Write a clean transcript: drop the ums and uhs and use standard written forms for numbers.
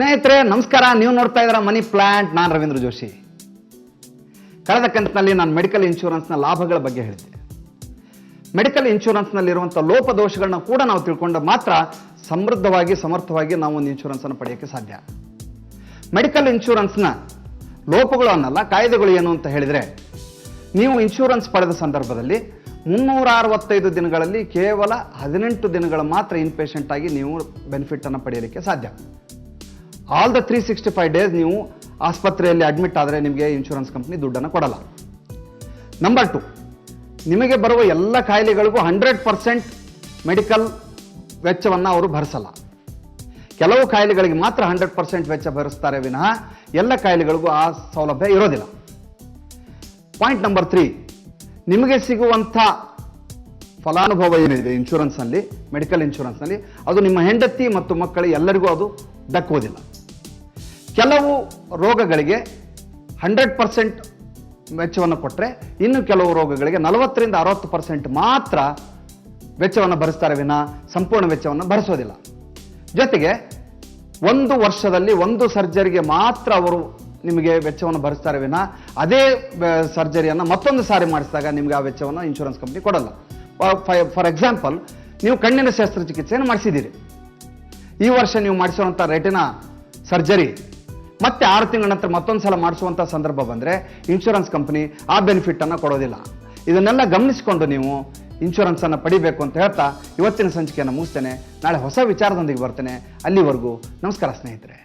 ಸ್ನೇಹಿತರೆ ನಮಸ್ಕಾರ. ನೀವು ನೋಡ್ತಾ ಇದ್ದೀರಾ ಮನಿ ಪ್ಲಾಂಟ್. ನಾನು ರವೀಂದ್ರ ಜೋಶಿ. ಕಳೆದ ಕಂತಿನಲ್ಲಿ ನಾನು ಮೆಡಿಕಲ್ ಇನ್ಶೂರೆನ್ಸ್ನ ಲಾಭಗಳ ಬಗ್ಗೆ ಹೇಳಿದ್ದೆ. ಮೆಡಿಕಲ್ ಇನ್ಶೂರೆನ್ಸ್ನಲ್ಲಿರುವಂಥ ಲೋಪದೋಷಗಳನ್ನ ಕೂಡ ನಾವು ತಿಳ್ಕೊಂಡು ಮಾತ್ರ ಸಮೃದ್ಧವಾಗಿ ಸಮರ್ಥವಾಗಿ ನಾವು ಒಂದು ಇನ್ಶೂರೆನ್ಸನ್ನು ಪಡೆಯೋಕ್ಕೆ ಸಾಧ್ಯ. ಮೆಡಿಕಲ್ ಇನ್ಶೂರೆನ್ಸ್ನ ಲೋಪಗಳು ಅನ್ನಲ್ಲ, ಕಾಯ್ದೆಗಳು ಏನು ಅಂತ ಹೇಳಿದರೆ, ನೀವು ಇನ್ಶೂರೆನ್ಸ್ ಪಡೆದ ಸಂದರ್ಭದಲ್ಲಿ 365 ದಿನಗಳಲ್ಲಿ ಕೇವಲ 18 ದಿನಗಳ ಮಾತ್ರ ಇನ್ಪೇಷಂಟ್ ಆಗಿ ನೀವು ಬೆನಿಫಿಟ್ ಅನ್ನು ಪಡೆಯಲಿಕ್ಕೆ ಸಾಧ್ಯ. ಆಲ್ ದ 365 ಡೇಸ್ ನೀವು ಆಸ್ಪತ್ರೆಯಲ್ಲಿ ಅಡ್ಮಿಟ್ ಆದರೆ ನಿಮಗೆ ಇನ್ಶೂರೆನ್ಸ್ ಕಂಪ್ನಿ ದುಡ್ಡನ್ನು ಕೊಡಲ್ಲ. ನಂಬರ್ 2, ನಿಮಗೆ ಬರುವ ಎಲ್ಲ ಕಾಯಿಲೆಗಳಿಗೂ 100% ಮೆಡಿಕಲ್ ವೆಚ್ಚವನ್ನು ಅವರು ಭರಿಸಲ್ಲ. ಕೆಲವು ಕಾಯಿಲೆಗಳಿಗೆ ಮಾತ್ರ 100% ವೆಚ್ಚ ಭರಿಸ್ತಾರೆ ವಿನಃ ಎಲ್ಲ ಕಾಯಿಲೆಗಳಿಗೂ ಆ ಸೌಲಭ್ಯ ಇರೋದಿಲ್ಲ. ಪಾಯಿಂಟ್ ನಂಬರ್ 3, ನಿಮಗೆ ಸಿಗುವಂಥ ಫಲಾನುಭವ ಏನಿದೆ ಇನ್ಶೂರೆನ್ಸ್ನಲ್ಲಿ, ಮೆಡಿಕಲ್ ಇನ್ಶೂರೆನ್ಸ್ನಲ್ಲಿ, ಅದು ನಿಮ್ಮ ಹೆಂಡತಿ ಮತ್ತು ಮಕ್ಕಳಿಗೆ ಎಲ್ಲರಿಗೂ ಅದು ದಕ್ಕುವುದಿಲ್ಲ. ಕೆಲವು ರೋಗಗಳಿಗೆ 100% ವೆಚ್ಚವನ್ನು ಕೊಟ್ಟರೆ, ಇನ್ನು ಕೆಲವು ರೋಗಗಳಿಗೆ 40ರಿಂದ 60% ಮಾತ್ರ ವೆಚ್ಚವನ್ನು ಭರಿಸ್ತಾರೆ ವಿನಃ ಸಂಪೂರ್ಣ ವೆಚ್ಚವನ್ನು ಭರಿಸೋದಿಲ್ಲ. ಜೊತೆಗೆ 1 ವರ್ಷದಲ್ಲಿ 1 ಸರ್ಜರಿಗೆ ಮಾತ್ರ ಅವರು ನಿಮಗೆ ವೆಚ್ಚವನ್ನು ಭರಿಸ್ತಾರೆ ವಿನಃ ಅದೇ ಸರ್ಜರಿಯನ್ನು ಮತ್ತೊಂದು ಸಾರಿ ಮಾಡಿಸಿದಾಗ ನಿಮಗೆ ಆ ವೆಚ್ಚವನ್ನು ಇನ್ಶೂರೆನ್ಸ್ ಕಂಪ್ನಿ ಕೊಡಲ್ಲ. ಫಾರ್ ಎಕ್ಸಾಂಪಲ್, ನೀವು ಕಣ್ಣಿನ ಶಸ್ತ್ರಚಿಕಿತ್ಸೆಯನ್ನು ಮಾಡಿಸಿದ್ದೀರಿ. ಈ ವರ್ಷ ನೀವು ಮಾಡಿಸುವಂಥ ರೆಟಿನಾ ಸರ್ಜರಿ ಮತ್ತೆ 6 ತಿಂಗಳ ನಂತರ ಮತ್ತೊಂದು ಸಲ ಮಾಡಿಸುವಂಥ ಸಂದರ್ಭ ಬಂದರೆ ಇನ್ಶೂರೆನ್ಸ್ ಕಂಪನಿ ಆ ಬೆನಿಫಿಟನ್ನು ಕೊಡೋದಿಲ್ಲ. ಇದನ್ನೆಲ್ಲ ಗಮನಿಸಿಕೊಂಡು ನೀವು ಇನ್ಶೂರೆನ್ಸನ್ನು ಪಡಿಬೇಕು ಅಂತ ಹೇಳ್ತಾ ಇವತ್ತಿನ ಸಂಚಿಕೆಯನ್ನು ಮುಗಿಸ್ತೇನೆ. ನಾಳೆ ಹೊಸ ವಿಚಾರದೊಂದಿಗೆ ಬರ್ತೇನೆ. ಅಲ್ಲಿವರೆಗೂ ನಮಸ್ಕಾರ ಸ್ನೇಹಿತರೆ.